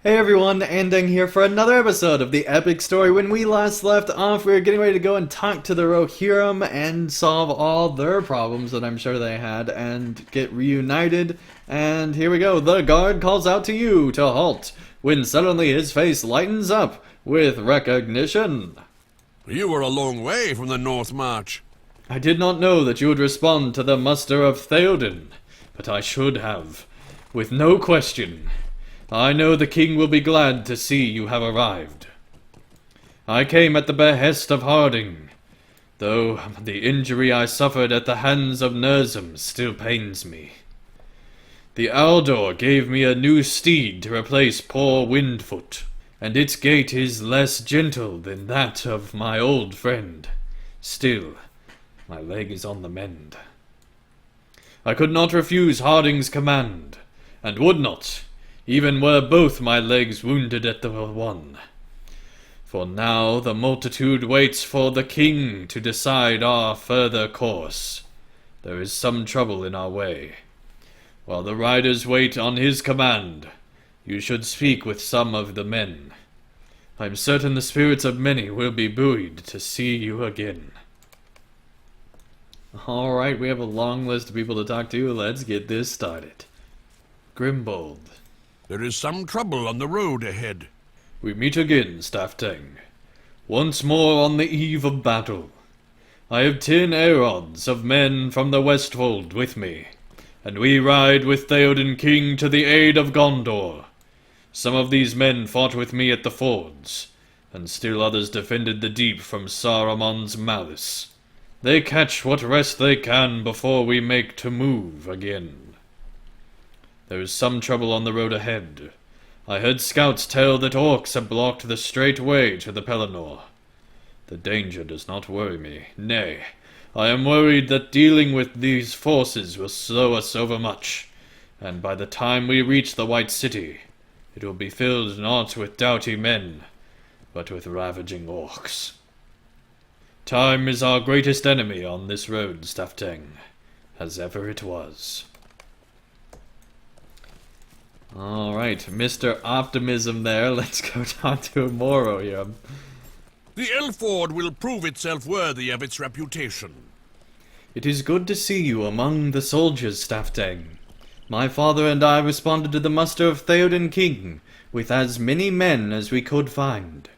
Hey everyone, Anding here for another episode of the epic story. When we last left off, we were getting ready to go and talk to the Rohirrim and solve all their problems that I'm sure they had and get reunited. And here we go. The guard calls out to you to halt when suddenly his face lightens up with recognition. You were a long way from the North March. I did not know that you would respond to the muster of Theoden, but I should have, with no question. I know the king will be glad to see you have arrived. I came at the behest of Harding, though the injury I suffered at the hands of Nerzum still pains me. The Aldor gave me a new steed to replace poor Windfoot, and its gait is less gentle than that of my old friend. Still, my leg is on the mend. I could not refuse Harding's command, and would not, even were both my legs wounded at the one. For now the multitude waits for the king to decide our further course. There is some trouble in our way. While the riders wait on his command, you should speak with some of the men. I am certain the spirits of many will be buoyed to see you again. Alright, we have a long list of people to talk to. Let's get this started. Grimbold. There is some trouble on the road ahead. We meet again, Staftang. Once more on the eve of battle. I have 10 Aerods of men from the Westfold with me, and we ride with Theoden King to the aid of Gondor. Some of these men fought with me at the fords, and still others defended the deep from Saruman's malice. They catch what rest they can before we make to move again. There is some trouble on the road ahead. I heard scouts tell that orcs have blocked the straight way to the Pelennor. The danger does not worry me. Nay, I am worried that dealing with these forces will slow us overmuch, and by the time we reach the White City, it will be filled not with doughty men, but with ravaging orcs. Time is our greatest enemy on this road, Staftang, as ever it was. Alright, Mr. Optimism there. Let's go talk to Moro here. The Elford will prove itself worthy of its reputation. It is good to see you among the soldiers, Staftang. My father and I responded to the muster of Theoden King with as many men as we could find.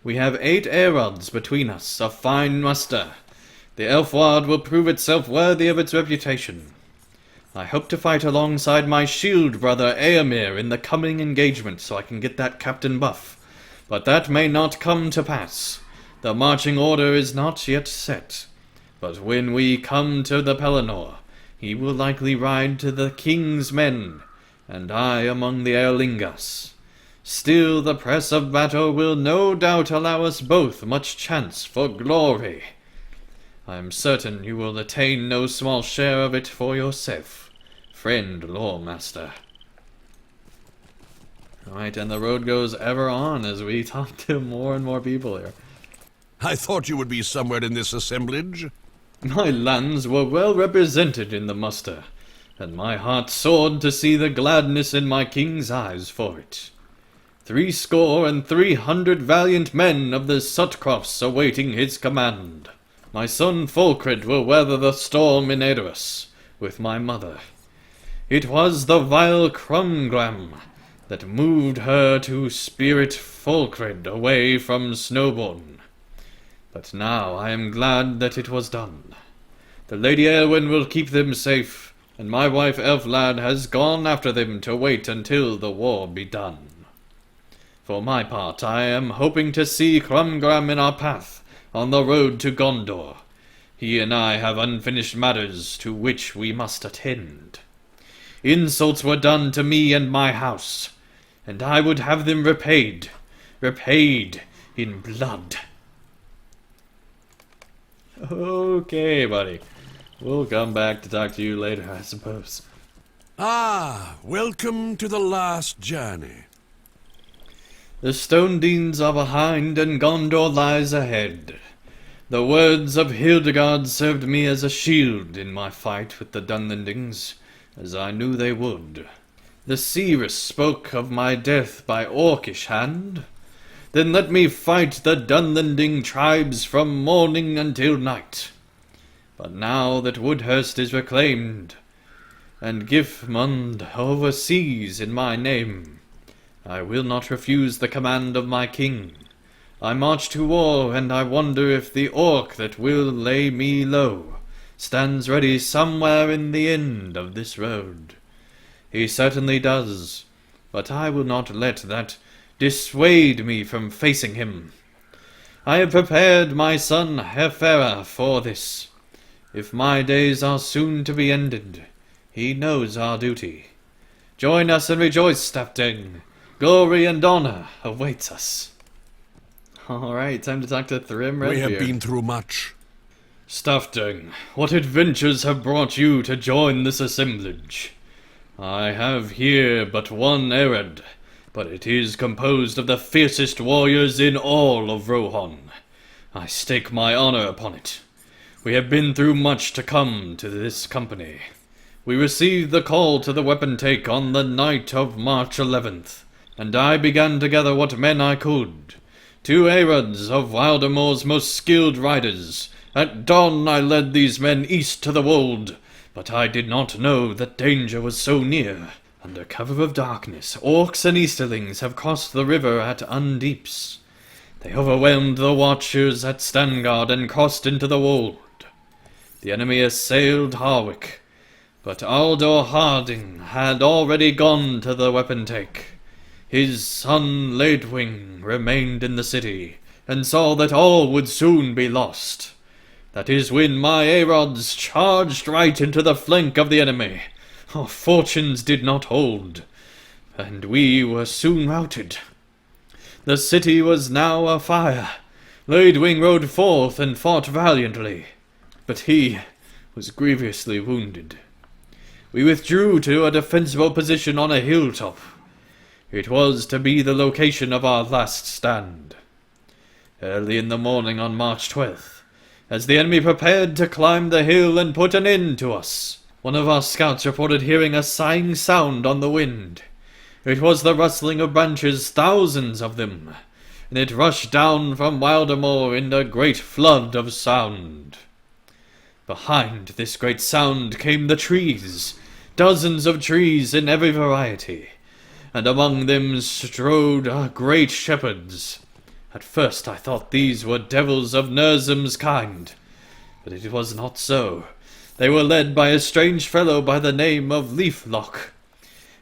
We have 8 Aerods between us, a fine muster. The Elfward will prove itself worthy of its reputation. I hope to fight alongside my shield brother Eomer in the coming engagement so I can get that captain buff. But that may not come to pass. The marching order is not yet set. But when we come to the Pelennor, he will likely ride to the king's men, and I among the Erlingas. Still, the press of battle will no doubt allow us both much chance for glory. I am certain you will attain no small share of it for yourself, friend Loremaster. Alright, and the road goes ever on as we talk to more and more people here. I thought you would be somewhere in this assemblage. My lands were well represented in the muster, and my heart soared to see the gladness in my king's eyes for it. 300 valiant men of the Sutcrofts awaiting his command. My son Fulcred will weather the storm in Edoras, with my mother. It was the vile Crumgram that moved her to spirit Fulcred away from Snowborn. But now I am glad that it was done. The Lady Erwin will keep them safe, and my wife Elflad has gone after them to wait until the war be done. For my part, I am hoping to see Crumgram in our path on the road to Gondor. He and I have unfinished matters to which we must attend. Insults were done to me and my house, and I would have them repaid in blood. Okay, buddy. We'll come back to talk to you later, I suppose. Ah, welcome to the last journey. The Stone Deans are behind, and Gondor lies ahead. The words of Hildegard served me as a shield in my fight with the Dunlendings, as I knew they would. The seeress spoke of my death by orcish hand. Then let me fight the Dunlending tribes from morning until night. But now that Woodhurst is reclaimed, and Gifmund oversees in my name, I will not refuse the command of my king. I march to war, and I wonder if the orc that will lay me low stands ready somewhere in the end of this road. He certainly does, but I will not let that dissuade me from facing him. I have prepared my son Hefera for this. If my days are soon to be ended, he knows our duty. Join us and rejoice, Stafting. Glory and honor awaits us. Alright, time to talk to Thrym Redbeard. We have been through much. Stafting, what adventures have brought you to join this assemblage? I have here but one errand, but it is composed of the fiercest warriors in all of Rohan. I stake my honor upon it. We have been through much to come to this company. We received the call to the weapon take on the night of March 11th, and I began to gather what men I could. 2 Aerods of Wildermoor's most skilled riders. At dawn I led these men east to the wold, but I did not know that danger was so near. Under cover of darkness, orcs and Easterlings have crossed the river at Undeeps. They overwhelmed the watchers at Stangard and crossed into the wold. The enemy assailed Harwick, but Aldor Harding had already gone to the weapon take. His son Leidwing remained in the city, and saw that all would soon be lost. That is when my Aerods charged right into the flank of the enemy. Our fortunes did not hold, and we were soon routed. The city was now afire. Leidwing rode forth and fought valiantly, but he was grievously wounded. We withdrew to a defensible position on a hilltop. It was to be the location of our last stand. Early in the morning on March 12th, as the enemy prepared to climb the hill and put an end to us, one of our scouts reported hearing a sighing sound on the wind. It was the rustling of branches, thousands of them, and it rushed down from Wildermoor in a great flood of sound. Behind this great sound came the trees, dozens of trees in every variety, and among them strode great shepherds. At first I thought these were devils of Nerzim's kind, but it was not so. They were led by a strange fellow by the name of Leaflock,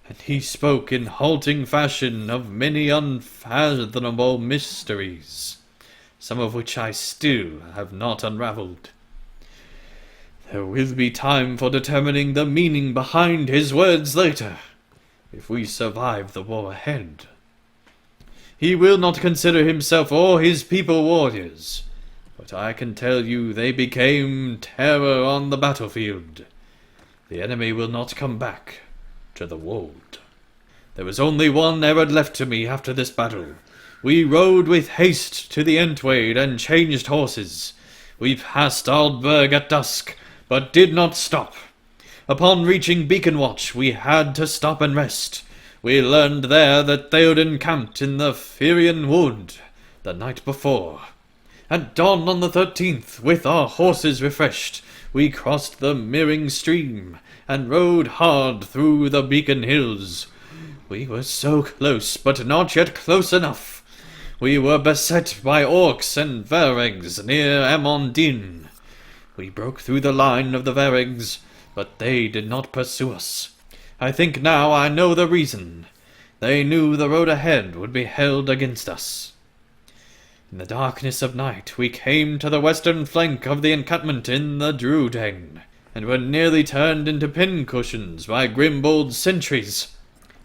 and he spoke in halting fashion of many unfathomable mysteries, some of which I still have not unraveled. There will be time for determining the meaning behind his words later, if we survive the war ahead. He will not consider himself or his people warriors, but I can tell you they became terror on the battlefield. The enemy will not come back to the wold. There was only one Errand left to me after this battle. We rode with haste to the Entwade and changed horses. We passed Aldberg at dusk, but did not stop. Upon reaching Beacon Watch, we had to stop and rest. We learned there that Theoden camped in the Firian Wood the night before. At dawn on the 13th, with our horses refreshed, we crossed the Mirring stream and rode hard through the Beacon Hills. We were so close, but not yet close enough. We were beset by orcs and Varegs near Amondin. We broke through the line of the Varegs, but they did not pursue us. I think now I know the reason. They knew the road ahead would be held against us. In the darkness of night we came to the western flank of the encampment in the Drudane, and were nearly turned into pincushions by Grimbold's sentries.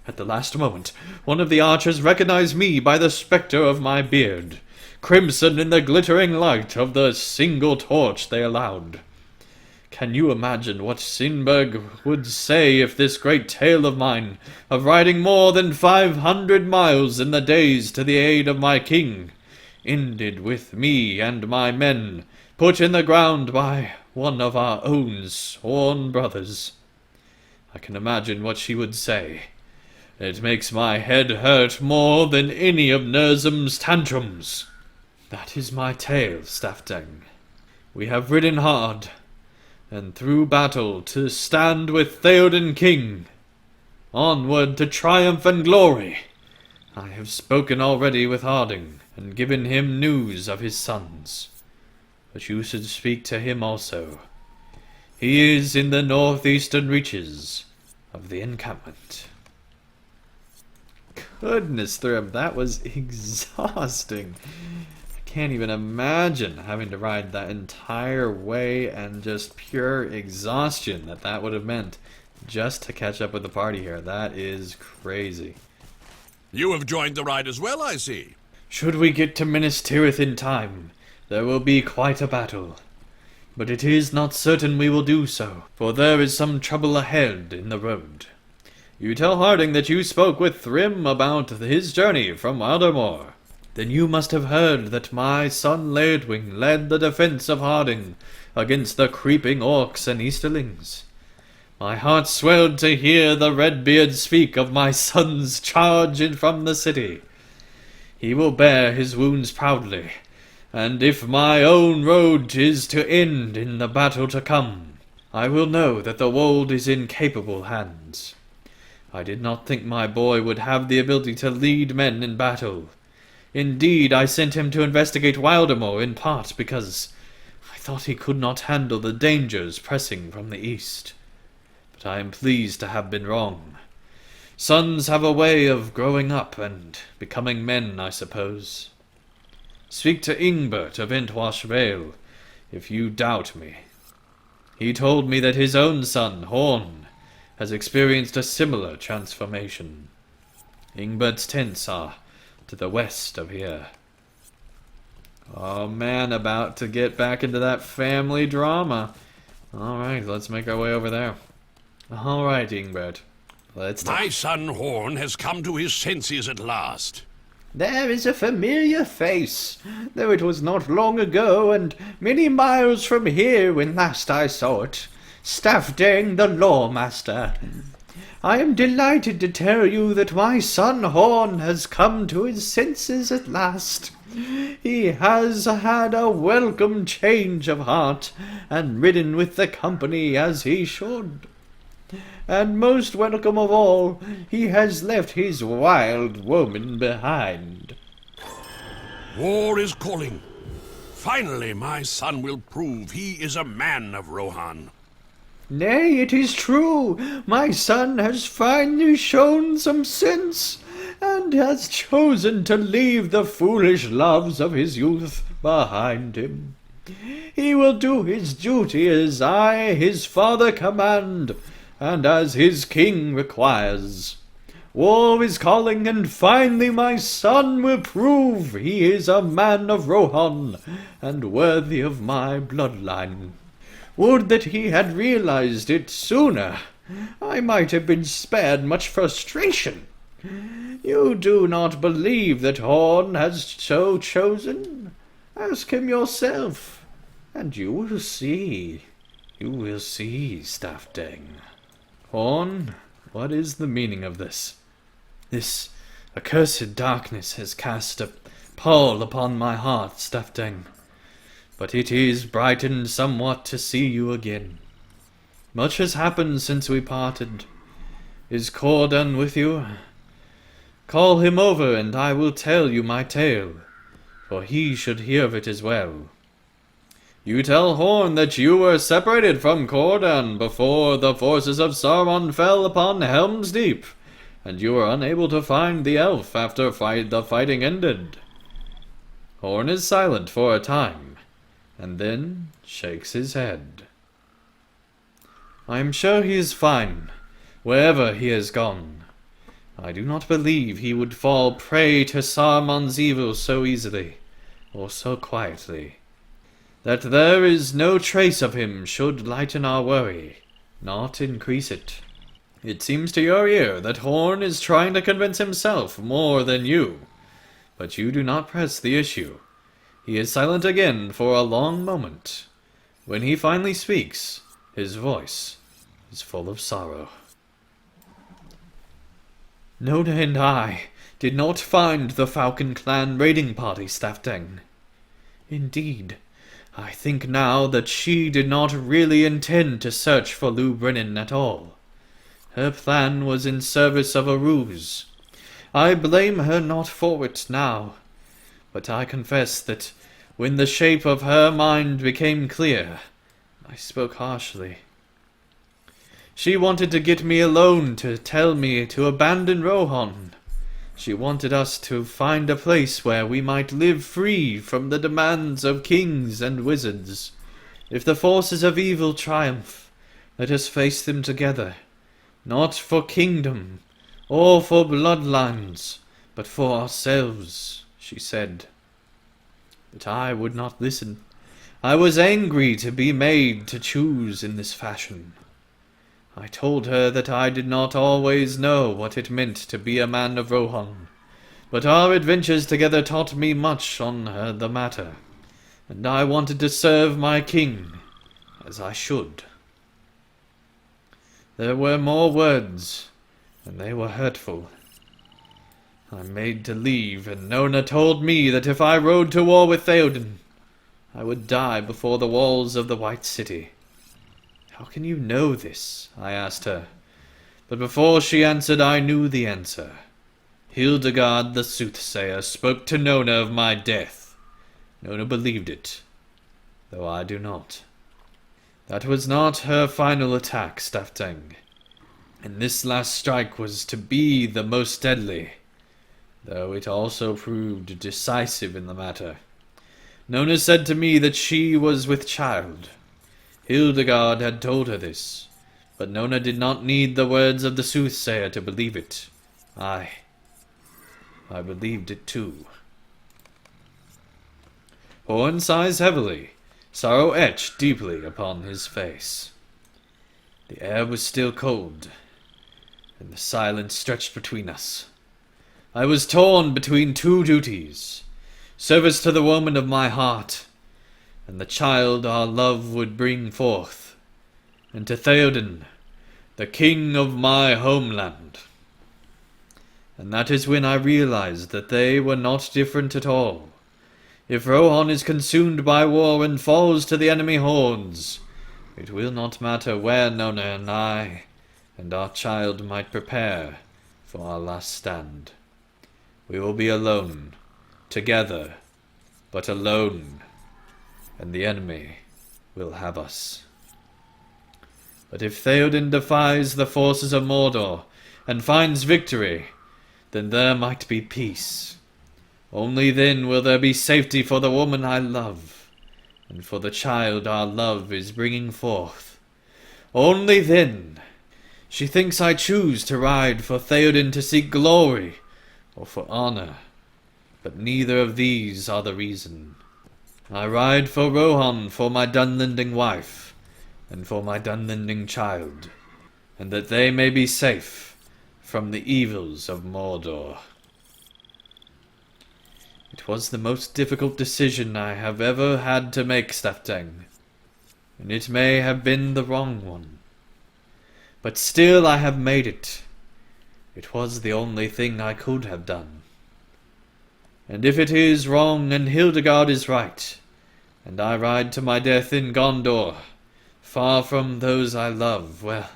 At the last moment, one of the archers recognized me by the spectre of my beard, crimson in the glittering light of the single torch they allowed. Can you imagine what Sinberg would say if this great tale of mine, of riding more than 500 miles in the days to the aid of my king, ended with me and my men put in the ground by one of our own sworn brothers? I can imagine what she would say. It makes my head hurt more than any of Nerzum's tantrums. That is my tale, Staffdeng. We have ridden hard, and through battle to stand with Theoden King. Onward to triumph and glory. I have spoken already with Harding, and given him news of his sons. But you should speak to him also. He is in the northeastern reaches of the encampment. Goodness, Thrym, that was exhausting. I can't even imagine having to ride that entire way and just pure exhaustion that would have meant just to catch up with the party here. That is crazy. You have joined the ride as well, I see. Should we get to Minas Tirith in time, there will be quite a battle. But it is not certain we will do so, for there is some trouble ahead in the road. You tell Harding that you spoke with Thrym about his journey from Wildermoor. Then you must have heard that my son Lairdwing led the defense of Harding against the creeping orcs and Easterlings. My heart swelled to hear the Redbeard speak of my son's charge in from the city. He will bear his wounds proudly, and if my own road is to end in the battle to come, I will know that the wold is in capable hands. I did not think my boy would have the ability to lead men in battle. Indeed, I sent him to investigate Wildermoor in part because I thought he could not handle the dangers pressing from the east. But I am pleased to have been wrong. Sons have a way of growing up and becoming men, I suppose. Speak to Ingbert of Entwash Vale, if you doubt me. He told me that his own son, Horn, has experienced a similar transformation. Ingbert's tents are to the west of here. Oh man, about to get back into that family drama. Alright, let's make our way over there. Alright, Ingbert. Let's talk. My son Horn has come to his senses at last. There is a familiar face, though it was not long ago and many miles from here when last I saw it. Staffdeng the Lawmaster. I am delighted to tell you that my son Horn has come to his senses at last. He has had a welcome change of heart, and ridden with the company as he should. And most welcome of all, he has left his wild woman behind. War is calling. Finally, my son will prove he is a man of Rohan. Nay, it is true. My son has finally shown some sense, and has chosen to leave the foolish loves of his youth behind him. He will do his duty as I, his father, command, and as his king requires. War is calling, and finally my son will prove he is a man of Rohan, and worthy of my bloodline. Would that he had realized it sooner. I might have been spared much frustration. You do not believe that Horn has so chosen? Ask him yourself, and you will see. You will see, Staffdeng. Horn, what is the meaning of this? This accursed darkness has cast a pall upon my heart, Staffdeng. But it is brightened somewhat to see you again. Much has happened since we parted. Is Corden with you? Call him over, and I will tell you my tale, for he should hear of it as well. You tell Horn that you were separated from Corden before the forces of Sauron fell upon Helm's Deep, and you were unable to find the elf after the fighting ended. Horn is silent for a time, and then shakes his head. I am sure he is fine, wherever he has gone. I do not believe he would fall prey to Saruman's evil so easily, or so quietly. That there is no trace of him should lighten our worry, not increase it. It seems to your ear that Horn is trying to convince himself more than you, but you do not press the issue. He is silent again for a long moment. When he finally speaks, his voice is full of sorrow. Nona and I did not find the Falcon Clan raiding party, Stafteng. Indeed, I think now that she did not really intend to search for Lou Brennan at all. Her plan was in service of a ruse. I blame her not for it now, but I confess that when the shape of her mind became clear, I spoke harshly. She wanted to get me alone to tell me to abandon Rohan. She wanted us to find a place where we might live free from the demands of kings and wizards. If the forces of evil triumph, let us face them together, not for kingdom or for bloodlines, but for ourselves, she said. But I would not listen. I was angry to be made to choose in this fashion. I told her that I did not always know what it meant to be a man of Rohan, but our adventures together taught me much on the matter, and I wanted to serve my king as I should. There were more words, and they were hurtful. I made to leave, and Nona told me that if I rode to war with Theoden, I would die before the walls of the White City. How can you know this? I asked her. But before she answered, I knew the answer. Hildegard the soothsayer spoke to Nona of my death. Nona believed it, though I do not. That was not her final attack, Stafteng, and this last strike was to be the most deadly, though it also proved decisive in the matter. Nona said to me that she was with child. Hildegard had told her this, but Nona did not need the words of the soothsayer to believe it. I believed it too. Horn sighs heavily, sorrow etched deeply upon his face. The air was still cold, and the silence stretched between us. I was torn between two duties, service to the woman of my heart, and the child our love would bring forth, and to Theoden, the king of my homeland. And that is when I realized that they were not different at all. If Rohan is consumed by war and falls to the enemy hordes, it will not matter where Nona and I and our child might prepare for our last stand. We will be alone, together, but alone, and the enemy will have us. But if Theoden defies the forces of Mordor and finds victory, then there might be peace. Only then will there be safety for the woman I love, and for the child our love is bringing forth. Only then. She thinks I choose to ride for Theoden to seek glory, or for honor, but neither of these are the reason. I ride for Rohan for my Dunlending wife, and for my Dunlending child, and that they may be safe from the evils of Mordor. It was the most difficult decision I have ever had to make, Stafteng, and it may have been the wrong one. But still I have made it. It was the only thing I could have done. And if it is wrong and Hildegard is right, and I ride to my death in Gondor, far from those I love, well,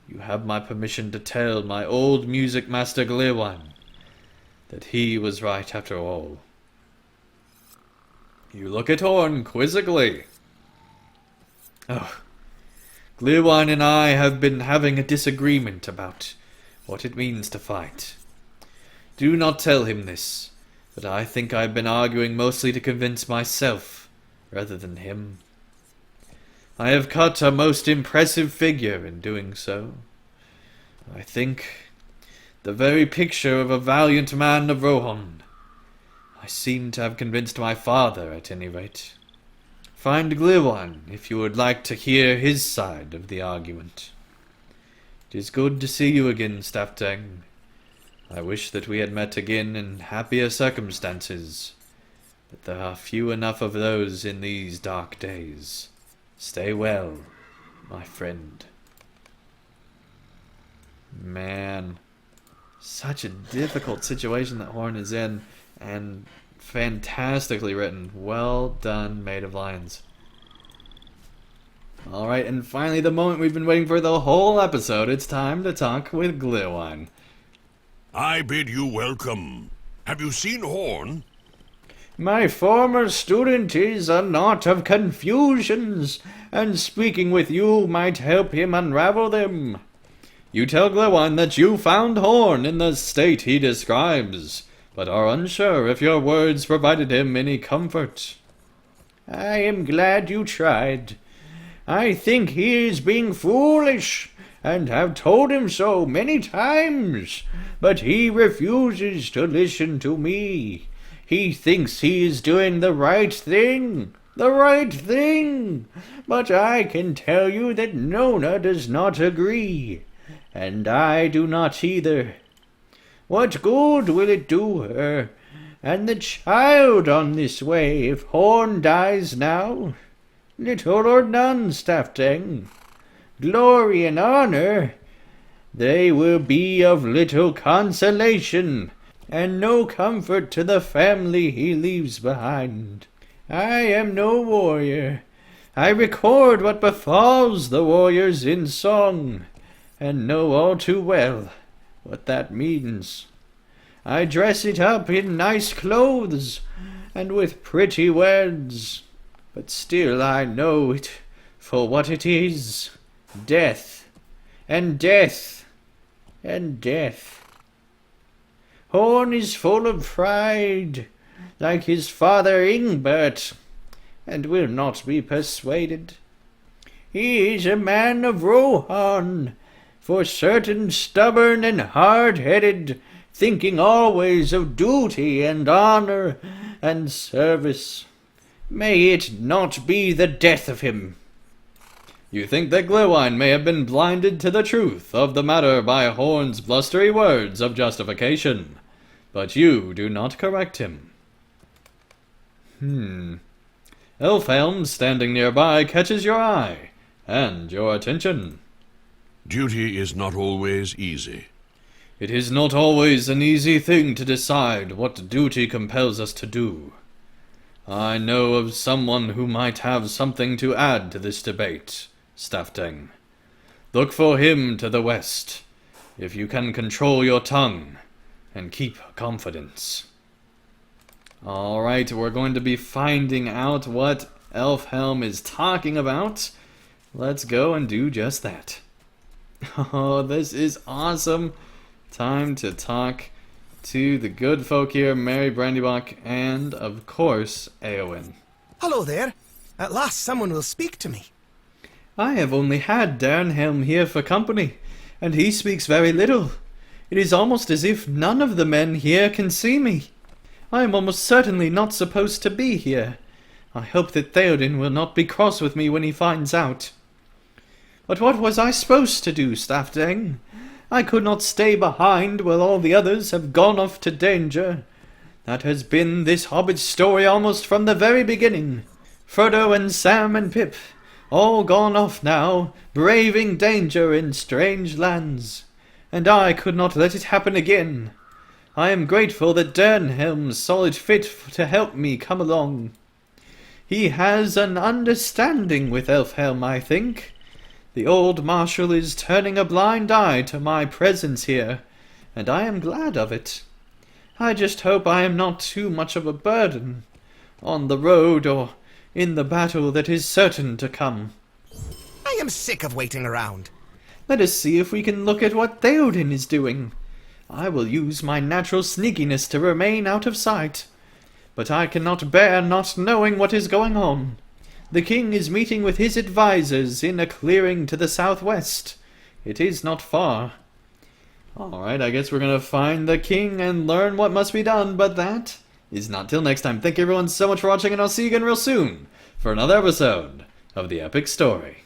you have my permission to tell my old music master Gluon that he was right after all. You look at Horn quizzically. Oh, Gluon and I have been having a disagreement about what it means to fight. Do not tell him this, but I think I've been arguing mostly to convince myself, rather than him. I have cut a most impressive figure in doing so. I think the very picture of a valiant man of Rohan. I seem to have convinced my father, at any rate. Find Gluon if you would like to hear his side of the argument. It is good to see you again, Stafteng. I wish that we had met again in happier circumstances, but there are few enough of those in these dark days. Stay well, my friend. Man, Such a difficult situation that Horn is in, and fantastically written. Well done, Maid of Lions. Alright, and finally the moment we've been waiting for the whole episode. It's time to talk with Gluon. I bid you welcome. Have you seen Horn? My former student is a knot of confusions, and speaking with you might help him unravel them. You tell Gluon that you found Horn in the state he describes, but are unsure if your words provided him any comfort. I am glad you tried. I think he is being foolish, and have told him so many times, but he refuses to listen to me. He thinks he is doing the right thing, but I can tell you that Nona does not agree, and I do not either. What good will it do her and the child on this way if Horn dies now? Little or none, Staftang. Glory and honor, they will be of little consolation, and no comfort to the family he leaves behind. I am no warrior. I record what befalls the warriors in song, and know all too well what that means. I dress it up in nice clothes, and with pretty words, but still I know it for what it is. Death, and death, and death. Horn is full of pride, like his father Ingbert, and will not be persuaded. He is a man of Rohan, for certain stubborn and hard-headed, thinking always of duty and honor and service. May it not be the death of him. You think that Gluon may have been blinded to the truth of the matter by Horn's blustery words of justification, but you do not correct him. Elfhelm, standing nearby, catches your eye, and your attention. Duty is not always easy. It is not always an easy thing to decide what duty compels us to do. I know of someone who might have something to add to this debate, Staftang. Look for him to the west, if you can control your tongue and keep confidence. Alright, we're going to be finding out what Elfhelm is talking about. Let's go and do just that. Oh, this is awesome. Time to talk to the good folk here, Mary Brandybach, and, of course, Eowyn. Hello there. At last someone will speak to me. I have only had Darnhelm here for company, and he speaks very little. It is almost as if none of the men here can see me. I am almost certainly not supposed to be here. I hope that Theoden will not be cross with me when he finds out. But what was I supposed to do, Staftang? I could not stay behind while all the others have gone off to danger. That has been this hobbit's story almost from the very beginning. Frodo and Sam and Pip, all gone off now, braving danger in strange lands. And I could not let it happen again. I am grateful that Darnhelm saw it fit to help me come along. He has an understanding with Elfhelm, I think. The old marshal is turning a blind eye to my presence here, and I am glad of it. I just hope I am not too much of a burden, on the road or in the battle that is certain to come. I am sick of waiting around. Let us see if we can look at what Theoden is doing. I will use my natural sneakiness to remain out of sight, but I cannot bear not knowing what is going on. The king is meeting with his advisers in a clearing to the southwest. It is not far. Alright, I guess we're gonna find the king and learn what must be done, but that is not till next time. Thank you everyone so much for watching, and I'll see you again real soon for another episode of The Epic Story.